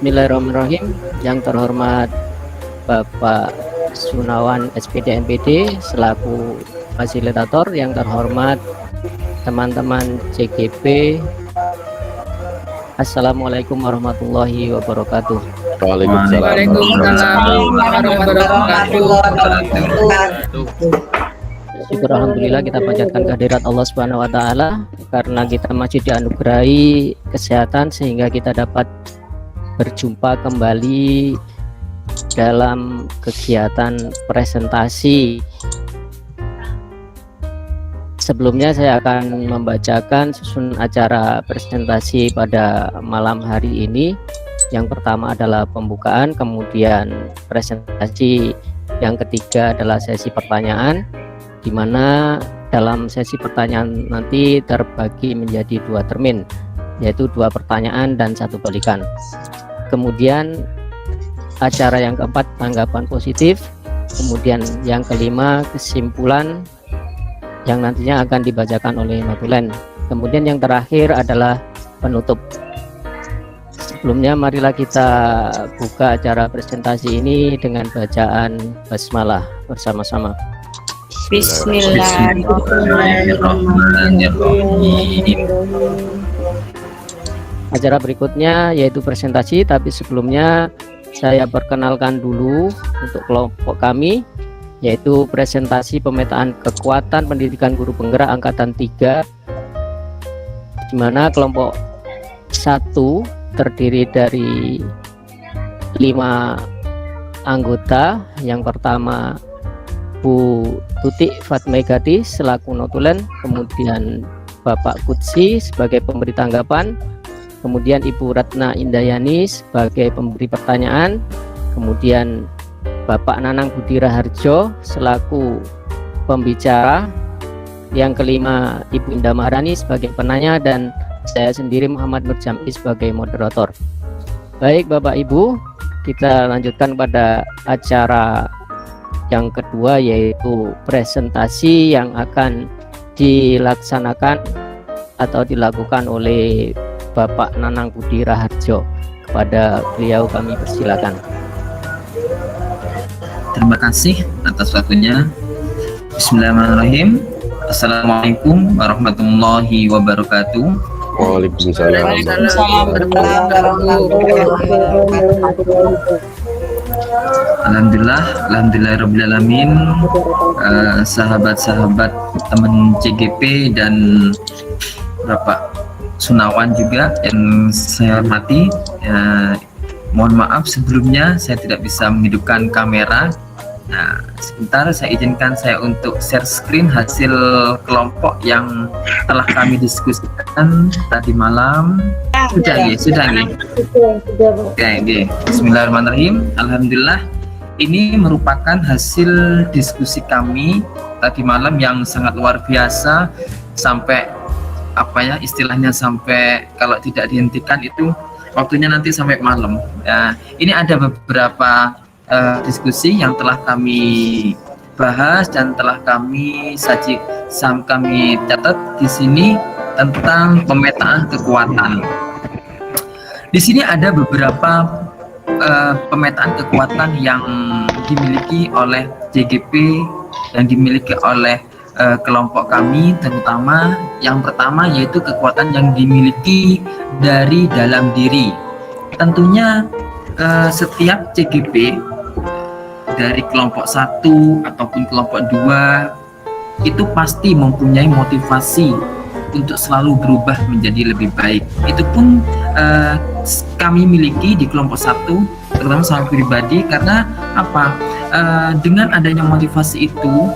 Bismillahirrahmanirrahim. Yang terhormat Bapak Sunawan SPD MPD selaku fasilitator, yang terhormat teman-teman CGP, Assalamualaikum warahmatullahi wabarakatuh. Waalaikumsalam warahmatullahi wabarakatuh. Syukur alhamdulillah kita panjatkan kehadirat Allah Subhanahu wa taala karena kita masih dianugerahi kesehatan sehingga kita dapat berjumpa kembali dalam kegiatan presentasi. Sebelumnya saya akan membacakan susunan acara presentasi pada malam hari ini. Yang pertama adalah pembukaan, kemudian presentasi. Yang ketiga adalah sesi pertanyaan, di mana dalam sesi pertanyaan nanti terbagi menjadi 2 termin, yaitu 2 pertanyaan dan 1 balikan. Kemudian acara yang keempat tanggapan positif, kemudian yang kelima kesimpulan yang nantinya akan dibacakan oleh Notulen. Kemudian yang terakhir adalah penutup. Sebelumnya marilah kita buka acara presentasi ini dengan bacaan basmalah bersama-sama. Bismillahirrahmanirrahim. Acara berikutnya yaitu presentasi, tapi sebelumnya saya perkenalkan dulu untuk kelompok kami, yaitu presentasi pemetaan kekuatan pendidikan guru penggerak angkatan 3, di mana kelompok 1 terdiri dari 5 anggota. Yang pertama Bu Tutik Fatmaigati selaku Notulen, kemudian Bapak Kutsi sebagai pemberi tanggapan, kemudian Ibu Ratna Indayani sebagai pemberi pertanyaan, kemudian Bapak Nanang Budi Raharjo selaku pembicara, yang kelima Ibu Indah Maharani sebagai penanya, dan saya sendiri Muhammad Nur Jam'i sebagai moderator. Baik Bapak Ibu, kita lanjutkan pada acara yang kedua, yaitu presentasi yang akan dilaksanakan atau dilakukan oleh Bapak Nanang Budi Raharjo. Kepada beliau kami persilakan. Terima kasih atas waktunya. Bismillahirrahmanirrahim. Assalamualaikum warahmatullahi wabarakatuh. Waalaikumsalam. Alhamdulillahirrahmanirrahim. Sahabat-sahabat teman CGP dan Bapak Sunawan juga yang saya hormati, mohon maaf sebelumnya saya tidak bisa menghidupkan kamera. Nah, sebentar saya izinkan saya untuk share screen hasil kelompok yang telah kami diskusikan tadi malam. Sudah. Oke. Bismillahirrahmanirrahim. Alhamdulillah, ini merupakan hasil diskusi kami tadi malam yang sangat luar biasa, sampai istilahnya sampai kalau tidak dihentikan itu waktunya nanti sampai malam. Ya, ini ada beberapa diskusi yang telah kami bahas dan telah kami catat di sini tentang pemetaan kekuatan. Di sini ada beberapa pemetaan kekuatan yang dimiliki oleh JGP, yang dimiliki oleh kelompok kami, terutama yang pertama yaitu kekuatan yang dimiliki dari dalam diri. Tentunya setiap CGP dari kelompok 1 ataupun kelompok 2 itu pasti mempunyai motivasi untuk selalu berubah menjadi lebih baik. Itu pun kami miliki di kelompok 1, terutama saya pribadi, karena apa? Dengan adanya motivasi itu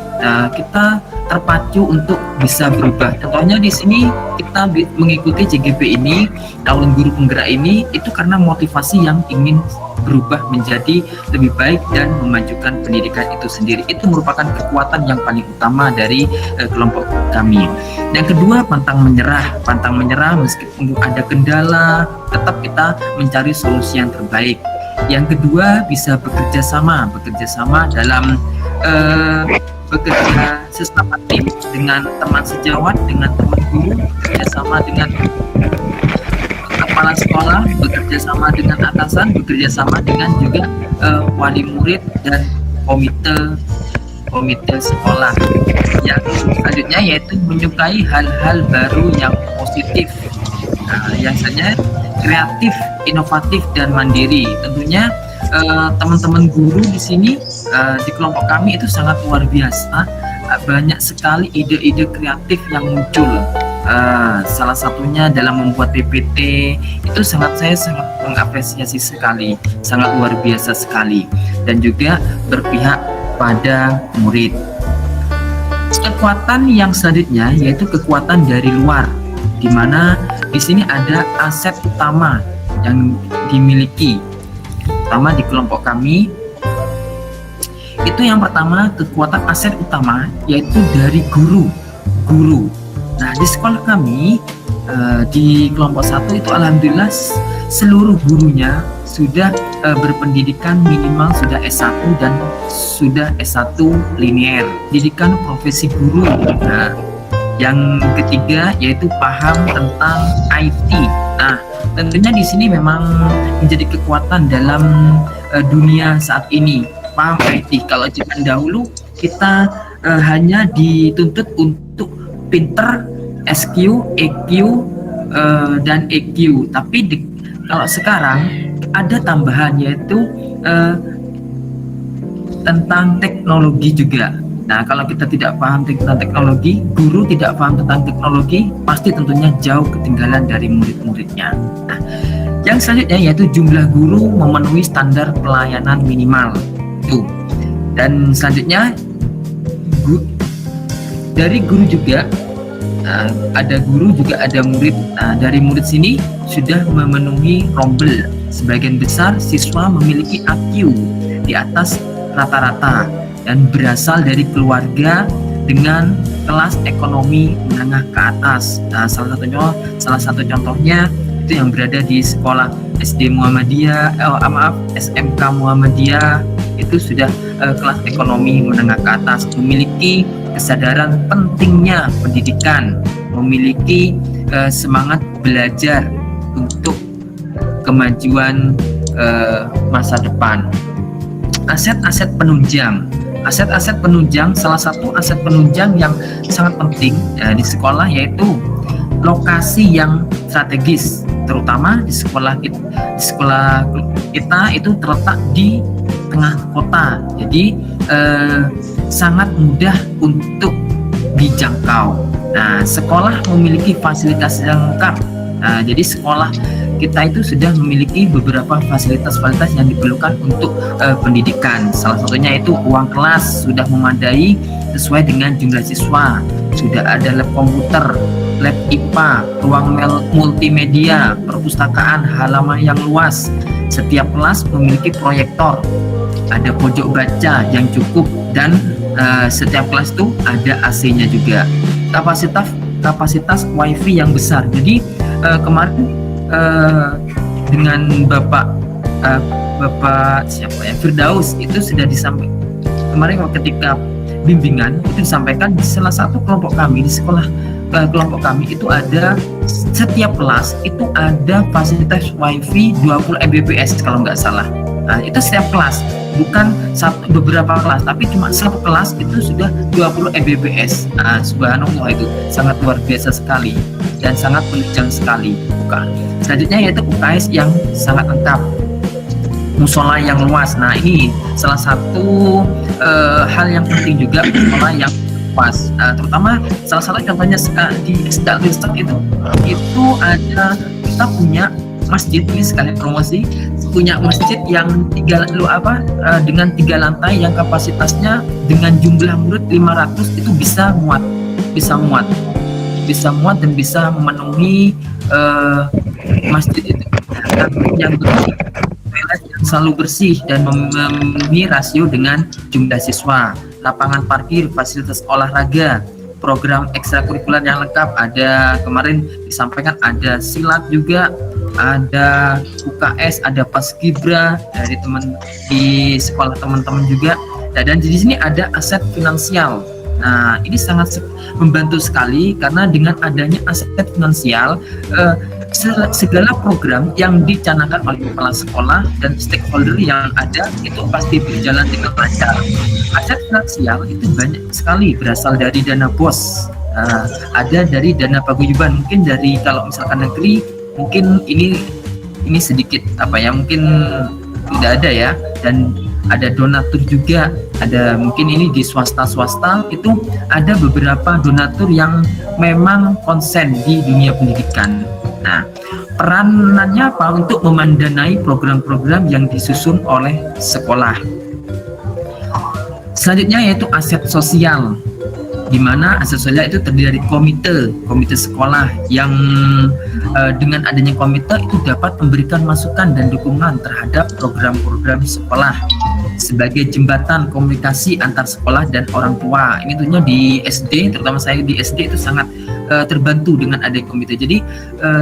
kita terpacu untuk bisa berubah. Contohnya di sini kita mengikuti CGP ini, Tahun Guru Penggerak ini, itu karena motivasi yang ingin berubah menjadi lebih baik dan memajukan pendidikan itu sendiri. Itu merupakan kekuatan yang paling utama dari kelompok kami. Yang kedua, pantang menyerah meskipun ada kendala, tetap kita mencari solusi yang terbaik. Yang kedua, bisa bekerja sama dalam bekerja sesama tim dengan teman sejawat, dengan teman guru, bekerja sama dengan kepala sekolah bekerja sama dengan atasan, bekerja sama dengan juga wali murid dan komite sekolah. Yang selanjutnya yaitu menyukai hal-hal baru yang positif. Nah, yang selanjutnya kreatif, inovatif dan mandiri. Tentunya teman-teman guru di sini di kelompok kami itu sangat luar biasa. Banyak sekali ide-ide kreatif yang muncul. Salah satunya dalam membuat PPT itu saya sangat mengapresiasi sekali, sangat luar biasa sekali, dan juga berpihak pada murid. Kekuatan yang selanjutnya yaitu kekuatan dari luar, di mana di sini ada aset utama yang dimiliki, terutama di kelompok kami. Itu yang pertama, kekuatan aset utama yaitu dari guru. Nah, di sekolah kami di kelompok 1 itu alhamdulillah seluruh gurunya sudah berpendidikan minimal sudah S1 dan sudah S1 linear, pendidikan profesi guru. Nah, yang ketiga yaitu paham tentang IT. Nah, tentunya di sini memang menjadi kekuatan dalam dunia saat ini, paham IT. Kalau zaman dahulu kita hanya dituntut untuk pinter, SQ, EQ, dan EQ. Tapi kalau sekarang ada tambahan yaitu tentang teknologi juga. Nah, kalau kita tidak paham tentang teknologi, guru tidak paham tentang teknologi, pasti tentunya jauh ketinggalan dari murid-muridnya. Nah, yang selanjutnya yaitu jumlah guru memenuhi standar pelayanan minimal. Tuh. Dan selanjutnya dari guru juga ada guru juga ada murid. Dari murid sini sudah memenuhi rombel. Sebagian besar siswa memiliki IQ di atas rata-rata dan berasal dari keluarga dengan kelas ekonomi menengah ke atas. Salah satu contohnya itu yang berada di sekolah SD Muhammadiyah, SMK Muhammadiyah, itu sudah kelas ekonomi menengah ke atas, memiliki kesadaran pentingnya pendidikan, memiliki semangat belajar untuk kemajuan masa depan. Aset-aset penunjang. Aset-aset penunjang, salah satu aset penunjang yang sangat penting di sekolah yaitu lokasi yang strategis, terutama di sekolah kita itu terletak di tengah kota, jadi sangat mudah untuk dijangkau. Nah, sekolah memiliki fasilitas yang lengkap. Jadi sekolah kita itu sudah memiliki beberapa fasilitas-fasilitas yang diperlukan untuk pendidikan. Salah satunya itu ruang kelas sudah memadai sesuai dengan jumlah siswa. Sudah ada lab komputer, lab IPA, ruang multimedia, perpustakaan, halaman yang luas. Setiap kelas memiliki proyektor, ada pojok baca yang cukup, dan setiap kelas itu ada AC-nya juga. Kapasitas WiFi yang besar. Jadi kemarin dengan Bapak siapa ya, Firdaus, itu sudah disampaikan kemarin ketika bimbingan itu disampaikan di salah satu kelompok kami di sekolah. Kelompok kami itu ada setiap kelas itu ada fasilitas WiFi 20 Mbps kalau nggak salah. Nah, itu setiap kelas, bukan beberapa kelas, tapi cuma satu kelas itu sudah 20 Mbps. Nah, subhanallah, itu sangat luar biasa sekali dan sangat menunjang sekali. Selanjutnya yaitu UKS yang sangat lengkap, musola yang luas. Nah, ini salah satu hal yang penting juga, musola yang luas. Terutama salah satu contohnya di Stalwistat itu ada, kita punya masjid, ini sekali promosi, punya masjid yang dengan 3 lantai yang kapasitasnya dengan jumlah murid 500 itu bisa muat dan bisa memenuhi masjid itu, yang bersih, toilet yang selalu bersih dan memenuhi rasio dengan jumlah siswa, lapangan parkir, fasilitas olahraga, program ekstrakurikuler yang lengkap. Ada kemarin disampaikan ada silat juga, ada UKS, ada Paskibra dari di sekolah teman-teman juga. Dan di sini ada aset finansial. Nah, ini sangat membantu sekali karena dengan adanya aset finansial segala program yang dicanangkan oleh kepala sekolah dan stakeholder yang ada itu pasti berjalan dengan lancar. Aset finansial itu banyak sekali berasal dari dana BOS, ada dari dana paguyuban, mungkin dari kalau misalkan negeri mungkin ini sedikit mungkin tidak ada ya, dan ada donatur juga, ada mungkin ini di swasta itu ada beberapa donatur yang memang konsen di dunia pendidikan. Nah, peranannya apa? Untuk memandanai program-program yang disusun oleh sekolah. Selanjutnya yaitu aset sosial, di mana aset sosial itu terdiri dari komite sekolah yang dengan adanya komite itu dapat memberikan masukan dan dukungan terhadap program-program sekolah sebagai jembatan komunikasi antar sekolah dan orang tua. Ini tentunya di SD, terutama saya di SD itu sangat terbantu dengan adanya komite. Jadi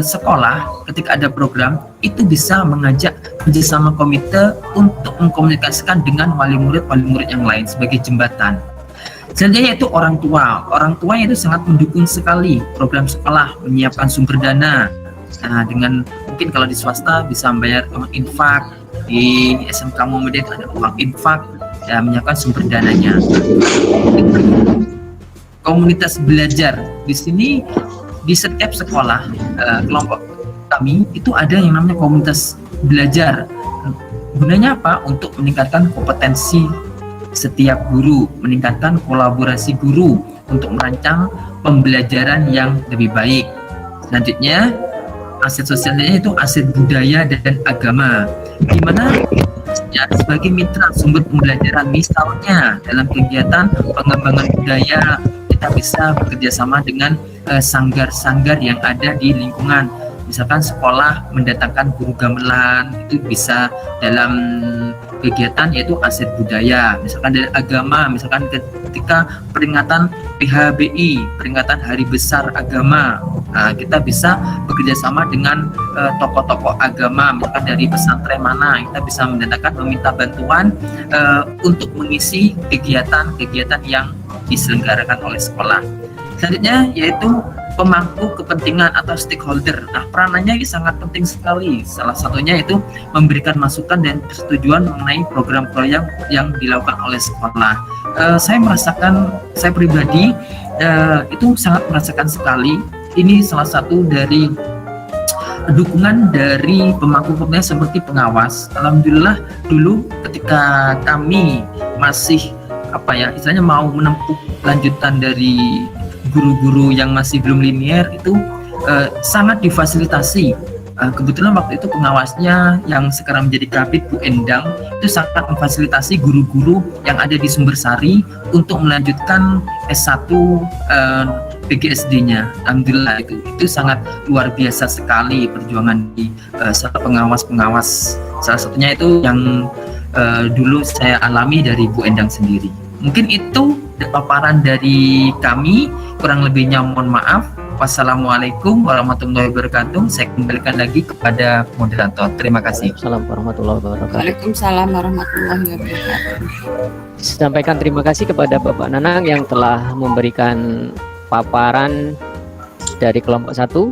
sekolah ketika ada program itu bisa mengajak kerjasama komite untuk mengkomunikasikan dengan wali murid yang lain sebagai jembatan. Selanjutnya yaitu orang tua itu sangat mendukung sekali program sekolah, menyiapkan sumber dana. Nah, dengan mungkin kalau di swasta bisa membayar uang infak, di SMK Muhammadiyah itu ada uang infak, ya, menyiapkan sumber dananya. Komunitas belajar di sini, di setiap sekolah kelompok kami itu ada yang namanya komunitas belajar. Gunanya apa? Untuk meningkatkan kompetensi setiap guru, meningkatkan kolaborasi guru untuk merancang pembelajaran yang lebih baik. Selanjutnya aset sosialnya itu aset budaya dan agama, di mana ya, sebagai mitra sumber pembelajaran, misalnya dalam kegiatan pengembangan budaya kita bisa bekerja sama dengan sanggar-sanggar yang ada di lingkungan. Misalkan sekolah mendatangkan guru gamelan, itu bisa dalam kegiatan yaitu aset budaya. Misalkan dari agama, misalkan ketika peringatan PHBI, peringatan Hari Besar Agama, kita bisa bekerja sama dengan tokoh-tokoh agama, misalkan dari pesantren mana, kita bisa mendatangkan, meminta bantuan untuk mengisi kegiatan-kegiatan yang diselenggarakan oleh sekolah. Selanjutnya yaitu pemangku kepentingan atau stakeholder. Nah, peranannya ini sangat penting sekali. Salah satunya itu memberikan masukan dan persetujuan mengenai program-program yang dilakukan oleh sekolah. Saya pribadi itu sangat merasakan sekali. Ini salah satu dari dukungan dari pemangku kepentingan seperti pengawas. Alhamdulillah dulu ketika kami masih istilahnya mau menempuh lanjutan dari guru-guru yang masih belum linear itu sangat difasilitasi. Kebetulan waktu itu pengawasnya yang sekarang menjadi Kabid Bu Endang itu sangat memfasilitasi guru-guru yang ada di Sumbersari untuk melanjutkan S1 PGSD-nya. Alhamdulillah itu sangat luar biasa sekali perjuangan di pengawas-pengawas. Salah satunya itu yang dulu saya alami dari Bu Endang sendiri. Mungkin itu paparan dari kami, kurang lebihnya mohon maaf. Wassalamualaikum warahmatullahi wabarakatuh. Saya kembalikan lagi kepada moderator. Terima kasih. Assalamualaikum warahmatullahi wabarakatuh. Waalaikumsalam warahmatullahi wabarakatuh. Sampaikan terima kasih kepada Bapak Nanang yang telah memberikan paparan dari kelompok 1.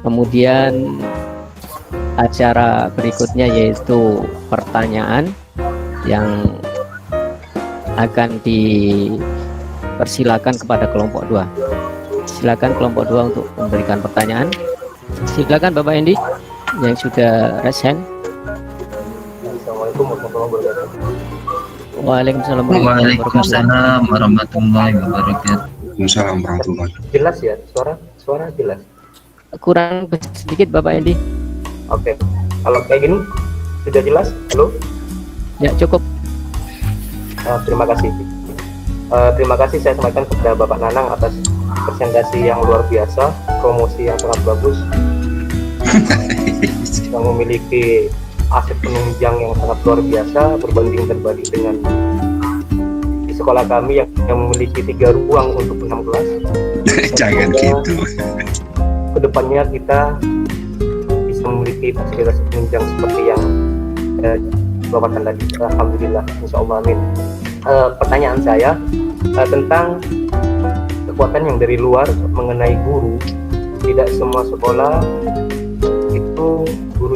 Kemudian acara berikutnya yaitu pertanyaan yang akan dipersilakan kepada kelompok 2. Silakan kelompok 2 untuk memberikan pertanyaan. Silakan Bapak Endi yang sudah raise hand. Assalamualaikum warahmatullahi wabarakatuh. Waalaikumsalam warahmatullahi wabarakatuh. Waalaikumsalam warahmatullahi wabarakatuh. Jelas ya, suara jelas. Kurang sedikit Bapak Endi. Oke. Kalau kayak gini sudah jelas? Halo? Ya, cukup. Terima kasih. Terima kasih saya sampaikan kepada Bapak Nanang atas presentasi yang luar biasa, promosi yang sangat bagus, yang memiliki aset penunjang yang sangat luar biasa, berbanding terbalik dengan di sekolah kami yang memiliki 3 ruang untuk 6 kelas. Jangan gitu. Kedepannya kita bisa memiliki fasilitas penunjang seperti yang Bapak tadi. Alhamdulillah, insya Allah, amin. Pertanyaan saya tentang kekuatan yang dari luar mengenai guru. Tidak semua sekolah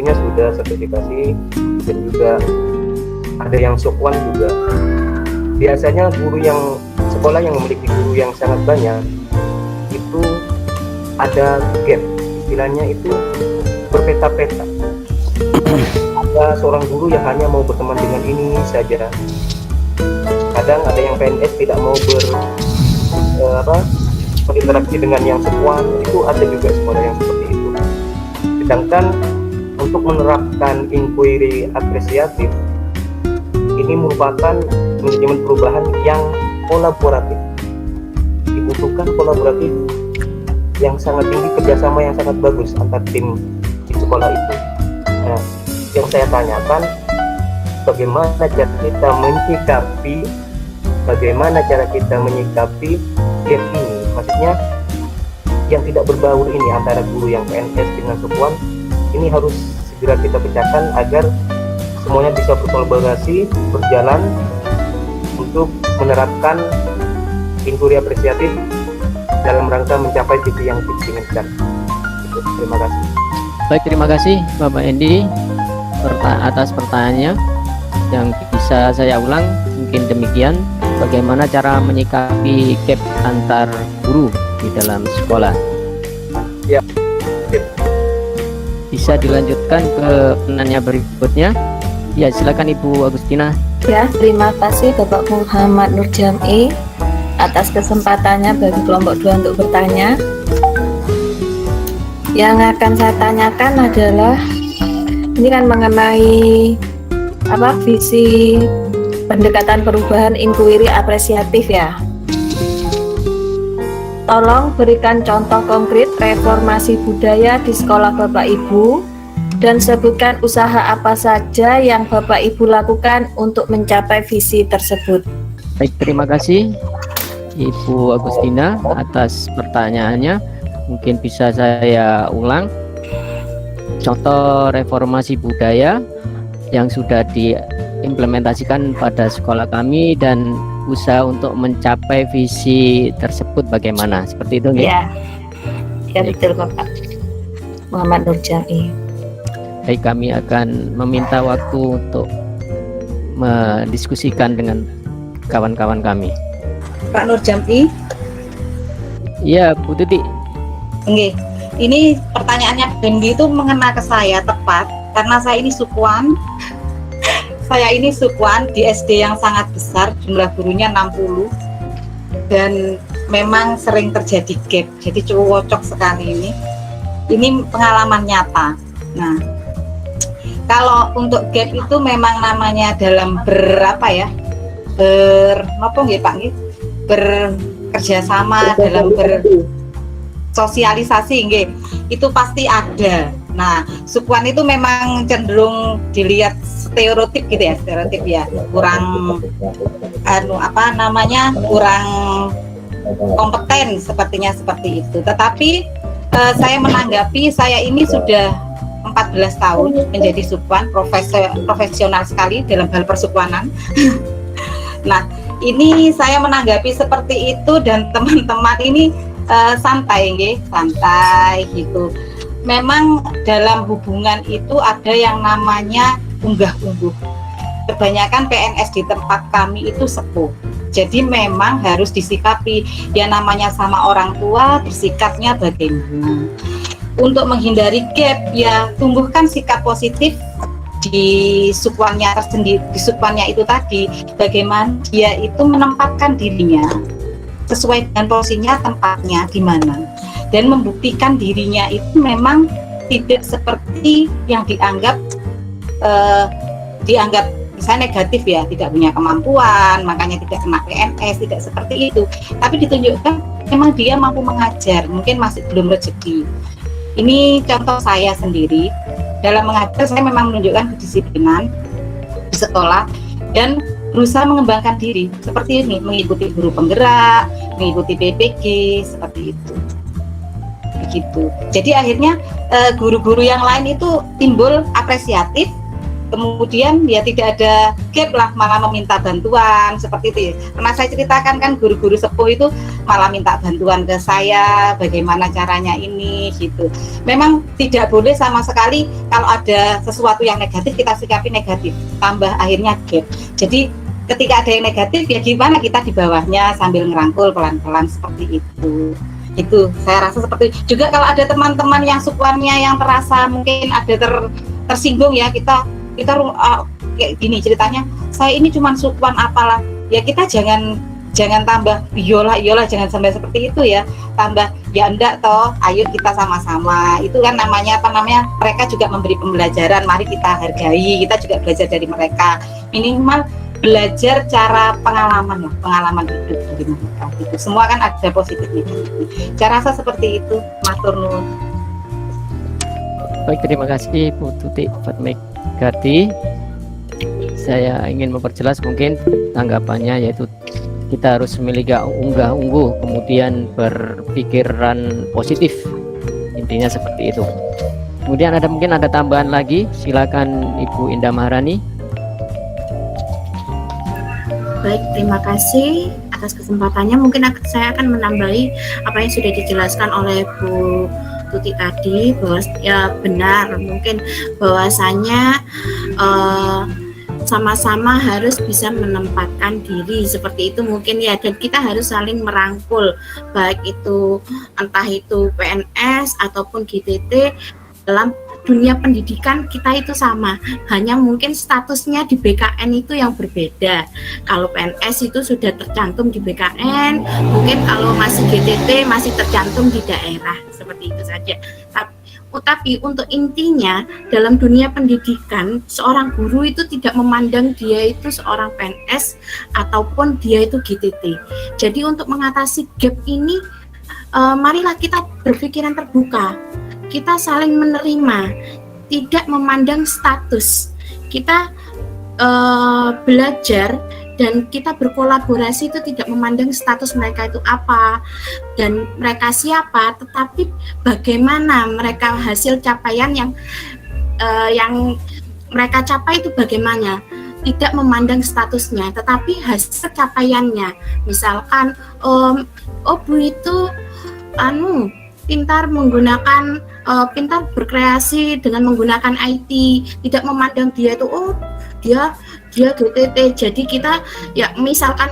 gurunya sudah sertifikasi dan juga ada yang sokwan juga. Biasanya sekolah yang memiliki guru yang sangat banyak itu ada gap, istilahnya itu berpeta-peta. Ada seorang guru yang hanya mau berteman dengan ini saja. Kadang ada yang PNS tidak mau berinteraksi dengan yang sekuan, itu ada juga sekolah yang seperti itu. Sedangkan untuk menerapkan inquiry apresiatif ini merupakan manajemen perubahan yang kolaboratif. Dibutuhkan kolaboratif yang sangat tinggi, kerjasama yang sangat bagus antar tim di sekolah itu. Nah, yang saya tanyakan, bagaimana cara kita menyikapi gap ini, maksudnya yang tidak berbaur ini antara guru yang PNS dengan sekuan, ini harus segera kita pecahkan agar semuanya bisa berkolaborasi, berjalan untuk menerapkan inquiry apresiatif dalam rangka mencapai visi yang diinginkan. Terima kasih. Baik, terima kasih Bapak Endi atas pertanyaannya. Yang bisa saya ulang mungkin demikian, bagaimana cara menyikapi gap antar guru di dalam sekolah. Ya. Bisa dilanjutkan ke penanya berikutnya. Ya, silakan Ibu Agustina. Ya, terima kasih Bapak Muhammad Nur Jam'i atas kesempatannya bagi kelompok 2 untuk bertanya. Yang akan saya tanyakan adalah ini kan mengenai visi pendekatan perubahan inquiry apresiatif ya. Tolong berikan contoh konkret reformasi budaya di sekolah Bapak Ibu dan sebutkan usaha apa saja yang Bapak Ibu lakukan untuk mencapai visi tersebut. Baik, terima kasih Ibu Agustina atas pertanyaannya. Mungkin bisa saya ulang. Contoh reformasi budaya yang sudah diimplementasikan pada sekolah kami dan usaha untuk mencapai visi tersebut bagaimana? Seperti itu, ya? Ya betul Bapak Muhammad Nur Jam'i. Baik, kami akan meminta waktu untuk mendiskusikan dengan kawan-kawan kami. Pak Nur Jam'i. Iya, Bu Tuti. Oke, ini pertanyaannya Bendi itu mengena ke saya tepat karena saya ini sukuan. Saya ini sukuan di SD yang sangat besar, jumlah gurunya 60 dan memang sering terjadi gap. Jadi cukup cocok sekali ini. Ini pengalaman nyata. Nah, kalau untuk gap itu memang namanya dalam bekerjasama dalam bersosialisasi itu pasti ada. Nah, sukuan itu memang cenderung dilihat stereotip kurang kurang kompeten sepertinya seperti itu. Tetapi saya menanggapi, saya ini sudah 14 tahun menjadi sukuan, profesional sekali dalam hal persukuanan. Nah, ini saya menanggapi seperti itu dan teman-teman ini santai gitu. Memang dalam hubungan itu ada yang namanya unggah-ungguh. Kebanyakan PNS di tempat kami itu sepuh. Jadi memang harus disikapi, ya namanya sama orang tua, bersikapnya bagaimana. Untuk menghindari gap, ya tumbuhkan sikap positif di sukuannya tersendiri, di sukuannya itu tadi, bagaimana dia itu menempatkan dirinya sesuai dengan posisinya, tempatnya di mana, dan membuktikan dirinya itu memang tidak seperti yang dianggap misalnya negatif ya, tidak punya kemampuan, makanya tidak kena PNS, tidak seperti itu, tapi ditunjukkan memang dia mampu mengajar, mungkin masih belum rezeki. Ini contoh saya sendiri, dalam mengajar saya memang menunjukkan kedisiplinan di sekolah dan berusaha mengembangkan diri seperti ini, mengikuti guru penggerak, mengikuti PPG, seperti itu. Begitu. Jadi akhirnya guru-guru yang lain itu timbul apresiatif kemudian ya tidak ada gap lah, malah meminta bantuan seperti itu ya. Pernah saya ceritakan kan, guru-guru sepuh itu malah minta bantuan ke saya, bagaimana caranya ini gitu. Memang tidak boleh sama sekali kalau ada sesuatu yang negatif kita sikapi negatif, tambah akhirnya gap. Jadi ketika ada yang negatif ya gimana kita di bawahnya sambil ngerangkul pelan-pelan seperti itu. Itu saya rasa seperti itu. Juga kalau ada teman-teman yang sukuannya yang terasa mungkin ada tersinggung ya, kita kayak gini ceritanya, saya ini cuma sukuan apalah, ya kita jangan tambah iyalah jangan sampai seperti itu ya, tambah ya enggak toh, ayo kita sama-sama, itu kan namanya mereka juga memberi pembelajaran, mari kita hargai, kita juga belajar dari mereka, minimal belajar cara pengalaman hidup dari mereka itu semua kan ada positifnya. Saya rasa seperti itu, matur nuwun. Baik, terima kasih Bu Tuti Fatmegati. Saya ingin memperjelas mungkin tanggapannya, yaitu kita harus memiliki unggah-ungguh, kemudian berpikiran positif, intinya seperti itu. Kemudian mungkin ada tambahan lagi, silakan Ibu Indah Maharani. Baik, terima kasih atas kesempatannya. Mungkin saya akan menambahi apa yang sudah dijelaskan oleh Bu Tuti tadi, bahwa ya benar, mungkin bahwasanya sama-sama harus bisa menempatkan diri seperti itu mungkin ya, dan kita harus saling merangkul, baik itu entah itu PNS ataupun GTT. Dalam dunia pendidikan kita itu sama, hanya mungkin statusnya di BKN itu yang berbeda. Kalau PNS itu sudah tercantum di BKN, mungkin kalau masih GTT masih tercantum di daerah, seperti itu saja. Tapi untuk intinya dalam dunia pendidikan, seorang guru itu tidak memandang dia itu seorang PNS ataupun dia itu GTT. Jadi untuk mengatasi gap ini, marilah kita berpikiran terbuka, kita saling menerima, tidak memandang status. Kita belajar dan kita berkolaborasi itu tidak memandang status mereka itu apa dan mereka siapa, tetapi bagaimana mereka hasil capaian yang mereka capai itu bagaimana. Tidak memandang statusnya, tetapi hasil capaiannya. Misalkan, Bu itu pintar menggunakan pintar berkreasi dengan menggunakan IT, tidak memandang dia itu dia GTT. Jadi kita ya misalkan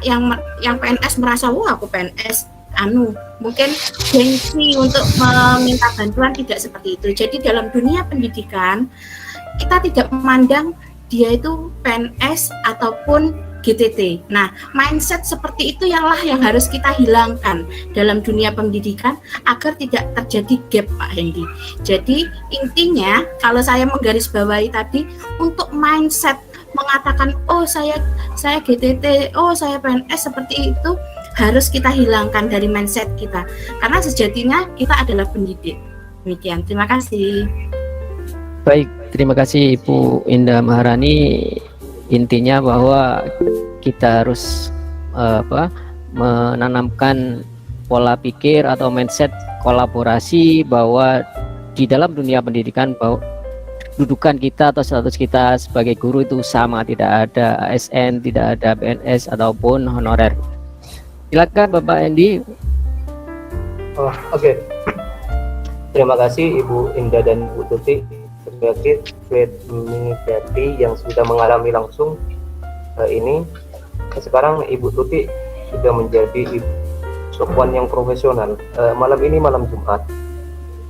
yang PNS merasa aku PNS mungkin gengsi untuk meminta bantuan, tidak seperti itu. Jadi dalam dunia pendidikan kita tidak memandang dia itu PNS ataupun GTT. Nah, mindset seperti itu yang harus kita hilangkan dalam dunia pendidikan agar tidak terjadi gap, Pak Hendy. Jadi intinya kalau saya menggarisbawahi tadi, untuk mindset mengatakan saya GTT, saya PNS seperti itu harus kita hilangkan dari mindset kita, karena sejatinya kita adalah pendidik. Demikian, terima kasih. Baik, terima kasih Ibu Indah Maharani. Intinya bahwa kita harus menanamkan pola pikir atau mindset kolaborasi, bahwa di dalam dunia pendidikan bahwa dudukan kita atau status kita sebagai guru itu sama, tidak ada ASN, tidak ada PNS ataupun honorer. Silakan Bapak Hendy. Oke. Terima kasih Ibu Indah dan Bu Tuti sebagai Fatmegati yang sudah mengalami langsung ini. Sekarang Ibu Tuti sudah menjadi sukuan yang profesional. Malam ini malam Jumat,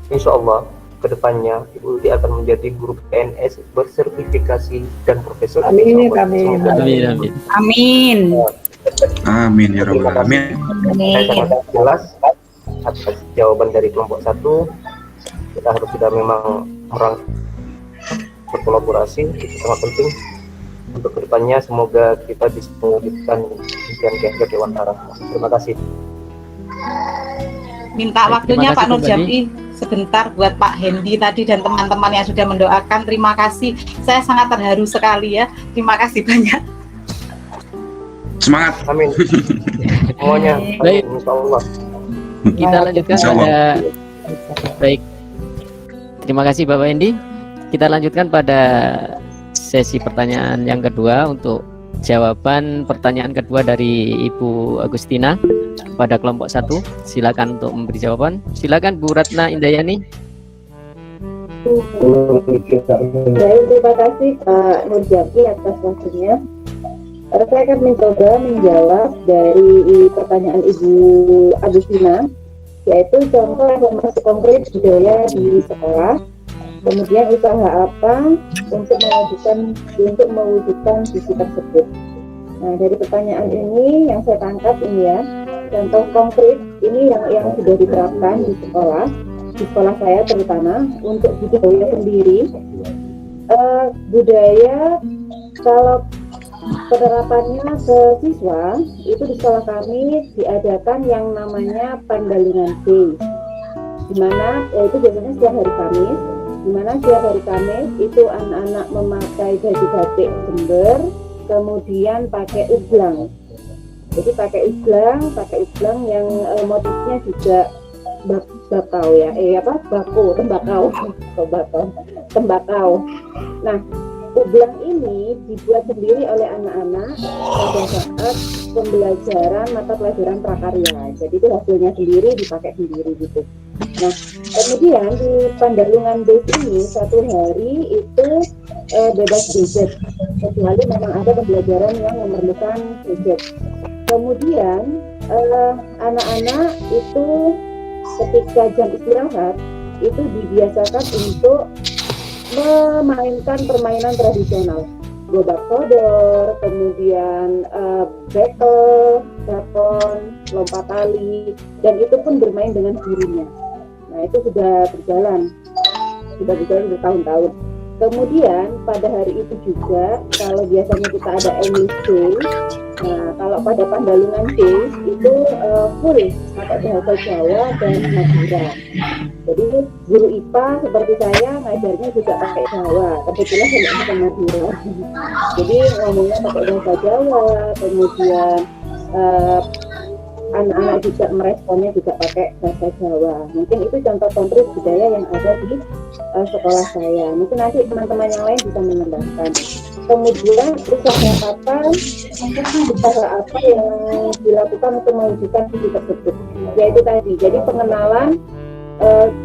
insya Allah kedepannya Ibu Tuti akan menjadi guru PNS bersertifikasi dan profesional. Amin. Amin ya rabbal alamin. Saya sangat jelas atas jawaban dari kelompok 1. Kita harus sudah memang berkolaborasi, itu sangat penting untuk kedepannya. Semoga kita bisa mewujudkan impian Ki Dewantara. Terima kasih. Minta waktunya Pak Nur Jam'i sebentar buat Pak Hendy tadi dan teman-teman yang sudah mendoakan. Terima kasih, saya sangat terharu sekali ya. Terima kasih banyak. Semangat. Amin. Semuanya. Baik. Insyaallah. Kita lanjutkan pada baik. Terima kasih Bapak Hendy. Kita lanjutkan pada sesi pertanyaan yang kedua untuk jawaban pertanyaan kedua dari Ibu Agustina pada kelompok 1. Silakan untuk memberi jawaban. Silakan Bu Ratna Indayani. Baik, terima kasih Pak Nurjaki atas waktunya. Saya akan mencoba menjawab dari pertanyaan Ibu Agustina, yaitu contoh informasi konkret budaya di sekolah, kemudian usaha apa untuk mewujudkan visi tersebut. Nah, dari pertanyaan ini yang saya tangkap ini ya, contoh konkret ini yang sudah diterapkan di sekolah saya terutama untuk budaya sendiri. Budaya kalau penerapannya ke siswa itu di sekolah kami diadakan yang namanya Pandalungan Day, di mana itu biasanya setiap hari Kamis, di mana setiap hari Kamis itu anak-anak memakai baju batik Jember, kemudian pakai ublang. Jadi pakai ublang yang motifnya juga bakau ya, tembakau. Nah, ublang ini dibuat sendiri oleh anak-anak pada saat pembelajaran mata pelajaran prakarya. Jadi itu hasilnya sendiri, dipakai sendiri gitu. Nah, kemudian di Pandalungan Days ini satu hari itu bebas gadget, kecuali memang ada pembelajaran yang memerlukan gadget. Kemudian anak-anak itu ketika jam istirahat itu dibiasakan untuk memainkan permainan tradisional, gobak sodor, kemudian bekel, telepon, lompat tali, dan itu pun bermain dengan gurunya. Nah, itu sudah berjalan bertahun-tahun. Kemudian pada hari itu juga, kalau biasanya kita ada English Day, nah kalau pada Pandalungan Day itu full pakai bahasa Jawa dan Madura. Jadi guru IPA seperti saya ngajarnya juga pakai Jawa, kebetulan saya bukan Madura. Jadi ngomongnya pakai bahasa Jawa, kemudian anak-anak juga meresponnya juga pakai bahasa Jawa. Mungkin itu contoh konkret budaya yang ada di sekolah saya. Mungkin nanti teman-teman yang lain bisa menambahkan. Kemudian usaha apa yang dilakukan untuk mewujudkan visi tersebut, yaitu tadi, jadi pengenalan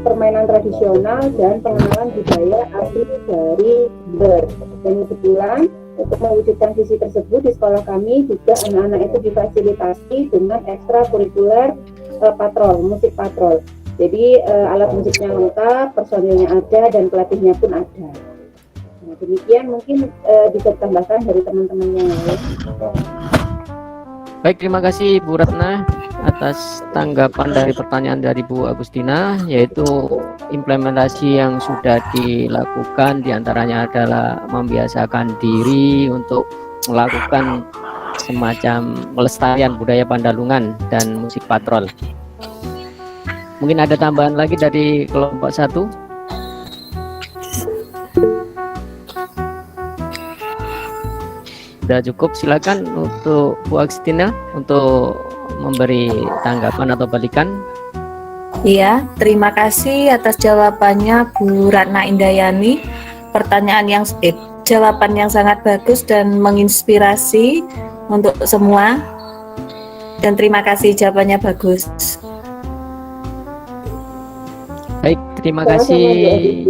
permainan tradisional dan pengenalan budaya asli dari Jember. Dan kebetulan untuk mewujudkan visi tersebut di sekolah kami juga anak-anak itu difasilitasi dengan ekstrakurikuler musik patrol. Jadi alat musiknya lengkap, personilnya ada, dan pelatihnya pun ada. Nah, demikian mungkin bisa ditambahkan dari teman-teman yang lain. Baik, terima kasih Bu Ratna atas tanggapan dari pertanyaan dari Bu Agustina, yaitu implementasi yang sudah dilakukan diantaranya adalah membiasakan diri untuk melakukan semacam pelestarian budaya Pandalungan dan musik patrol. Mungkin ada tambahan lagi dari kelompok 1. Sudah cukup, silakan untuk Bu Agustina untuk memberi tanggapan atau balikan. Iya, terima kasih atas jawabannya Bu Ratna Indayani. Jawaban yang sangat bagus dan menginspirasi untuk semua. Dan terima kasih, jawabannya bagus. Baik, terima kasih.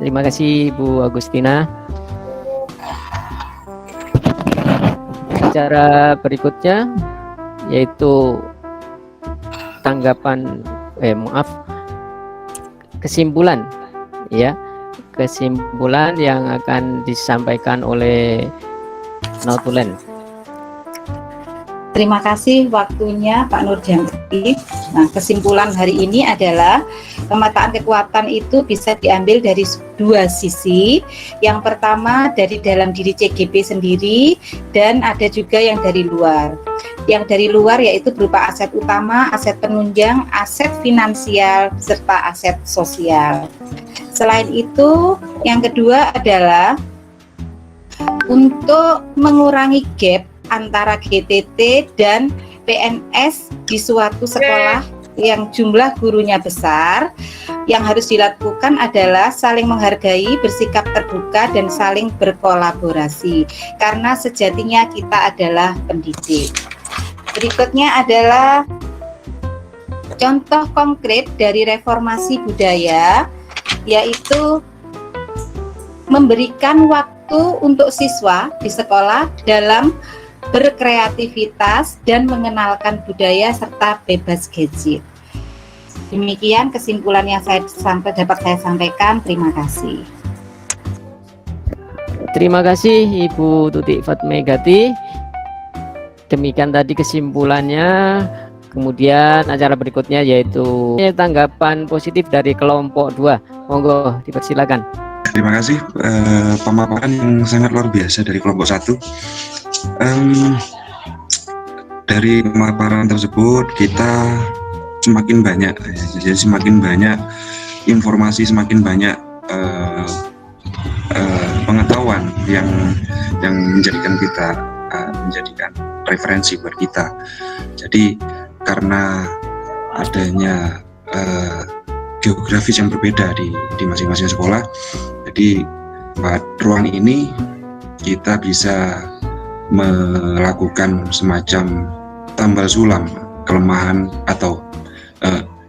Terima kasih Bu Agustina. Acara berikutnya yaitu kesimpulan yang akan disampaikan oleh Notulen. Terima kasih waktunya Pak Nurjaki. Nah, kesimpulan hari ini adalah pemetaan kekuatan itu bisa diambil dari dua sisi. Yang pertama dari dalam diri CGP sendiri, dan ada juga yang dari luar. Yang dari luar yaitu berupa aset utama, aset penunjang, aset finansial, serta aset sosial. Selain itu, yang kedua adalah untuk mengurangi gap antara GTT dan PNS di suatu sekolah yang jumlah gurunya besar, yang harus dilakukan adalah saling menghargai, bersikap terbuka, dan saling berkolaborasi. Karena sejatinya kita adalah pendidik. Berikutnya adalah contoh konkret dari reformasi budaya, yaitu memberikan waktu untuk siswa di sekolah dalam berkreativitas dan mengenalkan budaya serta bebas gadget. Demikian kesimpulan yang dapat saya sampaikan. Terima kasih. Terima kasih Ibu Tuti Fatmegati. Demikian tadi kesimpulannya. Kemudian acara berikutnya yaitu tanggapan positif dari kelompok 2. Monggo dipersilakan. Terima kasih pemaparan yang sangat luar biasa dari kelompok 1. Dari pemaparan tersebut kita semakin banyak, jadi semakin banyak informasi, semakin banyak pengetahuan yang menjadikan kita menjadikan referensi buat kita. Jadi karena adanya geografis yang berbeda di masing-masing sekolah, jadi pada ruang ini kita bisa melakukan semacam tambal sulam kelemahan atau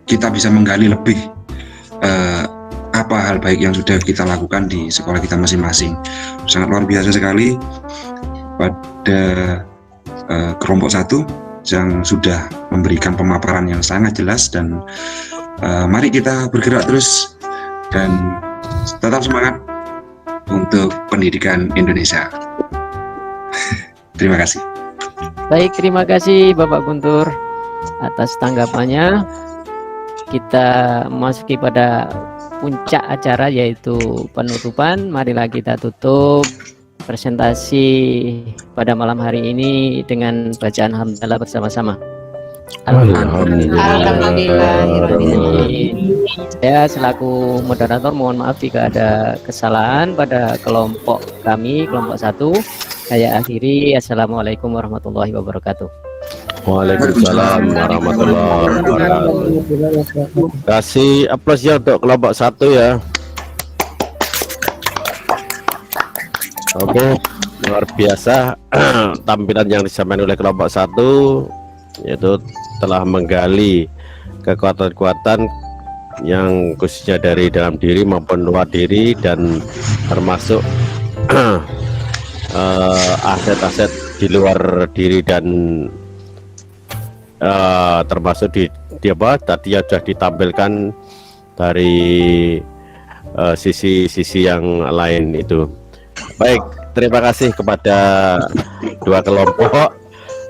kita bisa menggali lebih apa hal baik yang sudah kita lakukan di sekolah kita masing-masing. Sangat luar biasa sekali pada kelompok 1 yang sudah memberikan pemaparan yang sangat jelas, dan mari kita bergerak terus dan tetap semangat untuk pendidikan Indonesia. Terima kasih. Baik, terima kasih Bapak Guntur atas tanggapannya. Kita memasuki pada puncak acara yaitu penutupan. Marilah kita tutup presentasi pada malam hari ini dengan bacaan hamdalah bersama-sama. Alhamdulillah. Saya selaku moderator mohon maaf jika ada kesalahan pada kelompok kami, kelompok 1. Saya akhiri. Assalamualaikum warahmatullahi wabarakatuh. Waalaikumsalam warahmatullahi wabarakatuh. Kasih aplaus ya untuk kelompok 1 ya. Oke, luar biasa tampilan yang disampaikan oleh kelompok 1, yaitu telah menggali kekuatan-kekuatan yang khususnya dari dalam diri maupun luar diri, dan termasuk aset-aset di luar diri, dan termasuk di apa tadi sudah ditampilkan dari sisi-sisi yang lain itu. Baik, terima kasih kepada dua kelompok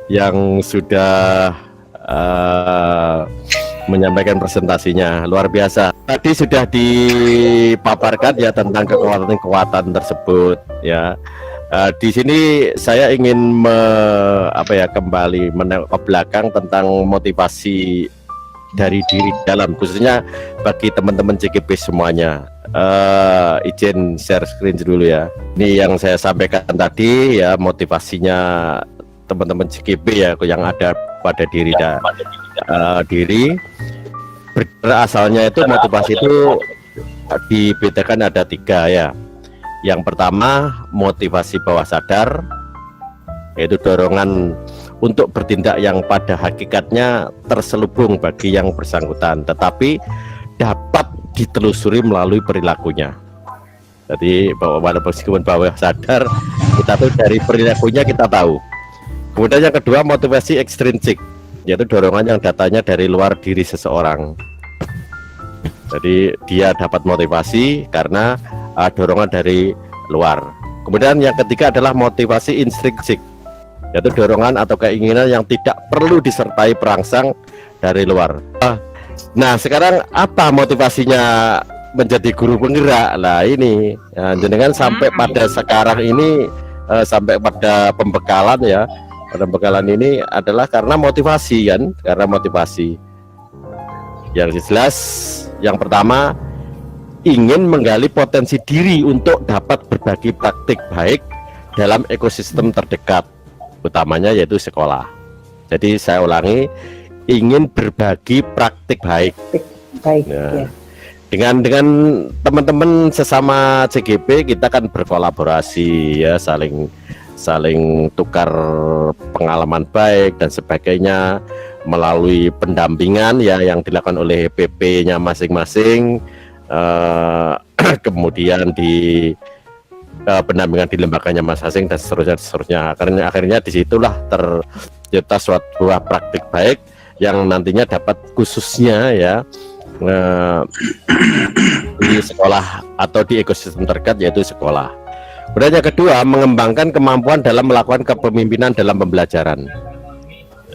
yang sudah menyampaikan presentasinya. Luar biasa. Tadi sudah dipaparkan ya tentang kekuatan-kekuatan tersebut ya. Di sini saya ingin kembali menengok ke belakang tentang motivasi dari diri dalam, khususnya bagi teman-teman CGP semuanya. Izin share screen dulu ya. Ini yang saya sampaikan tadi ya, motivasinya teman-teman CGP ya yang ada pada diri bergerak. Asalnya itu motivasi itu dibedakan ada 3 ya. Yang pertama motivasi bawah sadar, yaitu dorongan untuk bertindak yang pada hakikatnya terselubung bagi yang bersangkutan, tetapi dapat ditelusuri melalui perilakunya. Jadi walaupun meskipun bawah sadar, kita tuh dari perilakunya kita tahu. Kemudian yang kedua motivasi ekstrinsik, yaitu dorongan yang datanya dari luar diri seseorang. Jadi dia dapat motivasi karena dorongan dari luar. Kemudian yang ketiga adalah motivasi intrinsik, yaitu dorongan atau keinginan yang tidak perlu disertai perangsang dari luar. Nah sekarang apa motivasinya menjadi guru penggerak? Nah ini ya, jenengan sampai pada sekarang ini sampai pada pembekalan ya. Pada pembekalan ini adalah karena motivasi kan, karena motivasi. Yang jelas yang pertama ingin menggali potensi diri untuk dapat berbagi praktik baik dalam ekosistem terdekat, utamanya yaitu sekolah. Jadi saya ulangi, ingin berbagi praktik baik. Baik. Ya. Ya. Dengan teman-teman sesama CGP kita kan berkolaborasi ya, saling tukar pengalaman baik dan sebagainya melalui pendampingan ya yang dilakukan oleh PP-nya masing-masing, kemudian di pendampingan di lembaganya masing-masing dan seterusnya. Akhirnya disitulah tercipta suatu praktik baik yang nantinya dapat khususnya ya di sekolah atau di ekosistem terdekat yaitu sekolah. Kemudian yang kedua, mengembangkan kemampuan dalam melakukan kepemimpinan dalam pembelajaran.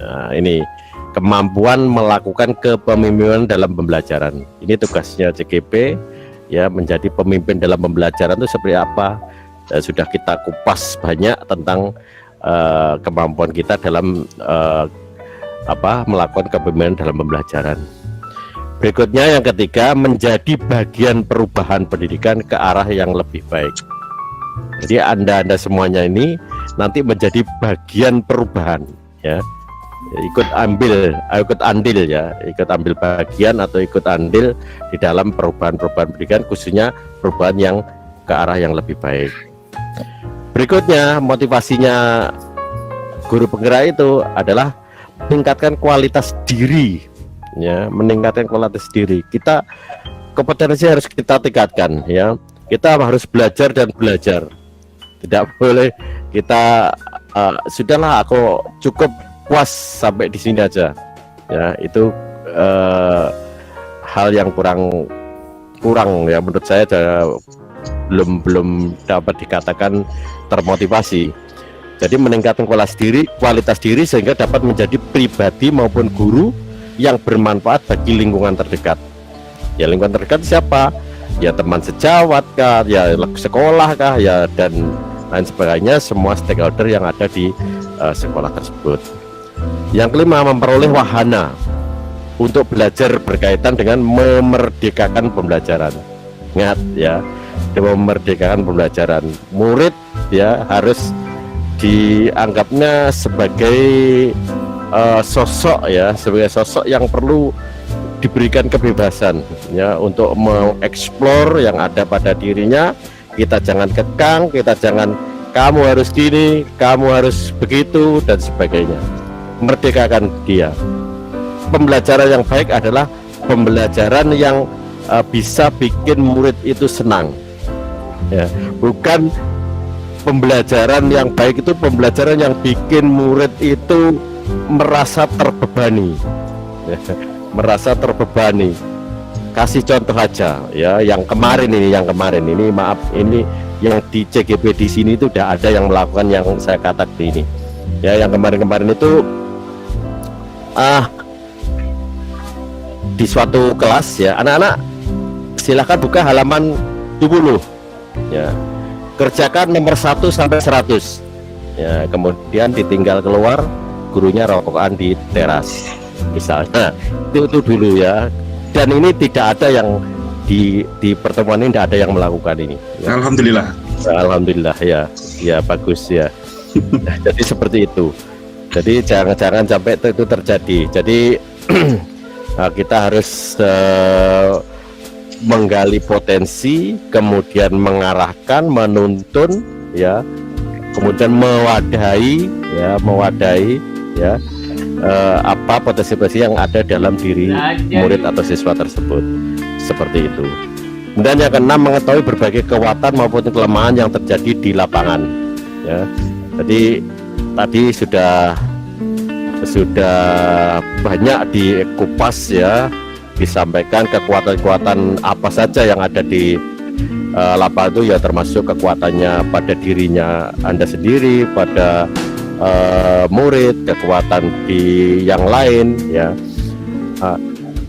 Nah, ini kemampuan melakukan kepemimpinan dalam pembelajaran. Ini tugasnya CGP ya, menjadi pemimpin dalam pembelajaran itu seperti apa. Sudah kita kupas banyak tentang kemampuan kita dalam melakukan kepemimpinan dalam pembelajaran. Berikutnya yang ketiga, menjadi bagian perubahan pendidikan ke arah yang lebih baik. Jadi Anda semuanya ini nanti menjadi bagian perubahan ya. Ikut ambil bagian atau ikut andil di dalam perubahan-perubahan pendidikan, khususnya perubahan yang ke arah yang lebih baik. Berikutnya, motivasinya guru penggerak itu adalah meningkatkan kualitas diri ya, meningkatkan kualitas diri. Kita kompetensi harus kita tingkatkan ya. Kita harus belajar dan belajar. Tidak boleh kita sudahlah aku cukup puas sampai di sini aja. Ya, itu hal yang kurang ya menurut saya, belum dapat dikatakan termotivasi. Jadi meningkatkan kualitas diri sehingga dapat menjadi pribadi maupun guru yang bermanfaat bagi lingkungan terdekat. Ya, lingkungan terdekat siapa? Ya teman sejawat kah, ya sekolah kah, ya dan lain sebagainya, semua stakeholder yang ada di sekolah tersebut. Yang kelima, memperoleh wahana untuk belajar berkaitan dengan memerdekakan pembelajaran. Ingat ya, memerdekakan pembelajaran. Murid ya harus dianggapnya sebagai sosok ya, sebagai sosok yang perlu diberikan kebebasan ya untuk mengeksplor yang ada pada dirinya. Kita jangan kekang, kita jangan kamu harus gini, kamu harus begitu dan sebagainya. Merdekakan dia. Pembelajaran yang baik adalah pembelajaran yang bisa bikin murid itu senang ya, bukan pembelajaran yang baik itu pembelajaran yang bikin murid itu merasa terbebani ya, merasa terbebani. Kasih contoh aja ya, yang kemarin ini maaf, ini yang di CGP di sini itu udah ada yang melakukan yang saya katakan ini ya. Yang kemarin itu di suatu kelas ya, anak-anak silahkan buka halaman 20 ya, kerjakan nomor 1 sampai 100 ya, kemudian ditinggal keluar, gurunya rokokan di teras misalnya. Itu dulu ya. Dan ini tidak ada yang di pertemuan ini tidak ada yang melakukan ini ya. Alhamdulillah ya bagus ya. Jadi seperti itu. Jadi jangan sampai itu terjadi. Jadi kita harus menggali potensi, kemudian mengarahkan, menuntun ya, kemudian mewadahi ya apa potensi-potensi yang ada dalam diri murid atau siswa tersebut, seperti itu. Kemudian yang keenam, mengetahui berbagai kekuatan maupun kelemahan yang terjadi di lapangan ya. Jadi tadi sudah banyak dikupas ya, disampaikan kekuatan-kekuatan apa saja yang ada di lapangan itu ya, termasuk kekuatannya pada dirinya Anda sendiri, pada murid, kekuatan di yang lain ya.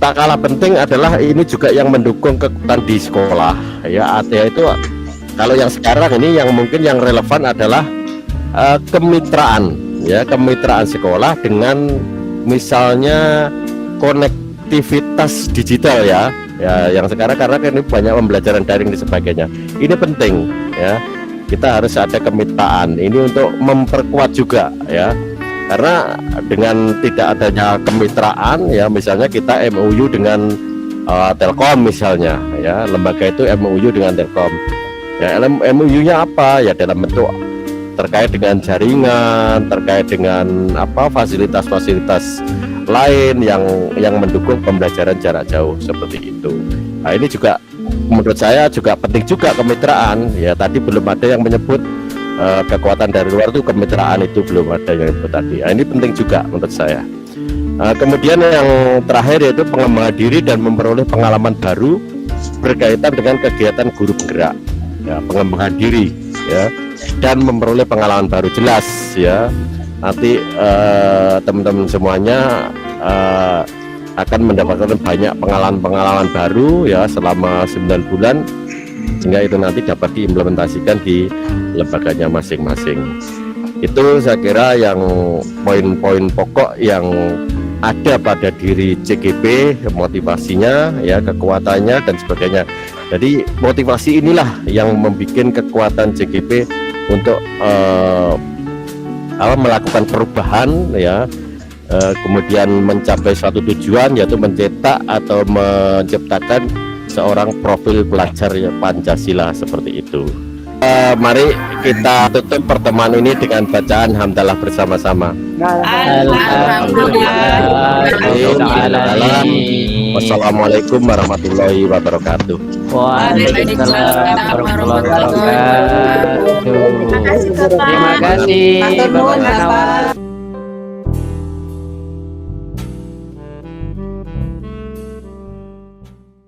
Tak kalah penting adalah ini juga yang mendukung kekuatan di sekolah ya. Artinya itu kalau yang sekarang ini yang mungkin yang relevan adalah kemitraan ya, kemitraan sekolah dengan misalnya konektivitas digital ya yang sekarang, karena ini banyak pembelajaran daring dan sebagainya. Ini penting ya. Kita harus ada kemitraan ini untuk memperkuat juga ya Karena dengan tidak adanya kemitraan ya, misalnya kita MOU dengan Telkom misalnya ya, lembaga itu MOU dengan Telkom ya, MOU-nya apa ya, dalam bentuk terkait dengan jaringan, terkait dengan fasilitas-fasilitas lain yang mendukung pembelajaran jarak jauh seperti itu. Nah, ini juga menurut saya juga penting juga kemitraan ya. Tadi belum ada yang menyebut kekuatan dari luar itu, kemitraan itu belum ada yang menyebut tadi. Nah, ini penting juga menurut saya. Kemudian yang terakhir yaitu pengembangan diri dan memperoleh pengalaman baru berkaitan dengan kegiatan guru penggerak ya, pengembangan diri ya, dan memperoleh pengalaman baru. Jelas ya, nanti teman-teman semuanya akan mendapatkan banyak pengalaman-pengalaman baru ya selama 9 bulan, sehingga itu nanti dapat diimplementasikan di lembaganya masing-masing. Itu saya kira yang poin-poin pokok yang ada pada diri CGP, motivasinya ya, kekuatannya dan sebagainya. Jadi motivasi inilah yang membuat kekuatan CGP untuk melakukan perubahan ya, kemudian mencapai suatu tujuan, yaitu mencetak atau menciptakan seorang profil pelajar Pancasila seperti itu. Mari kita tutup pertemuan ini dengan bacaan hamdalah bersama-sama. Wassalamualaikum warahmatullahi wabarakatuh. Waalaikumsalam warahmatullahi wabarakatuh. Terima kasih Bapak Nawal.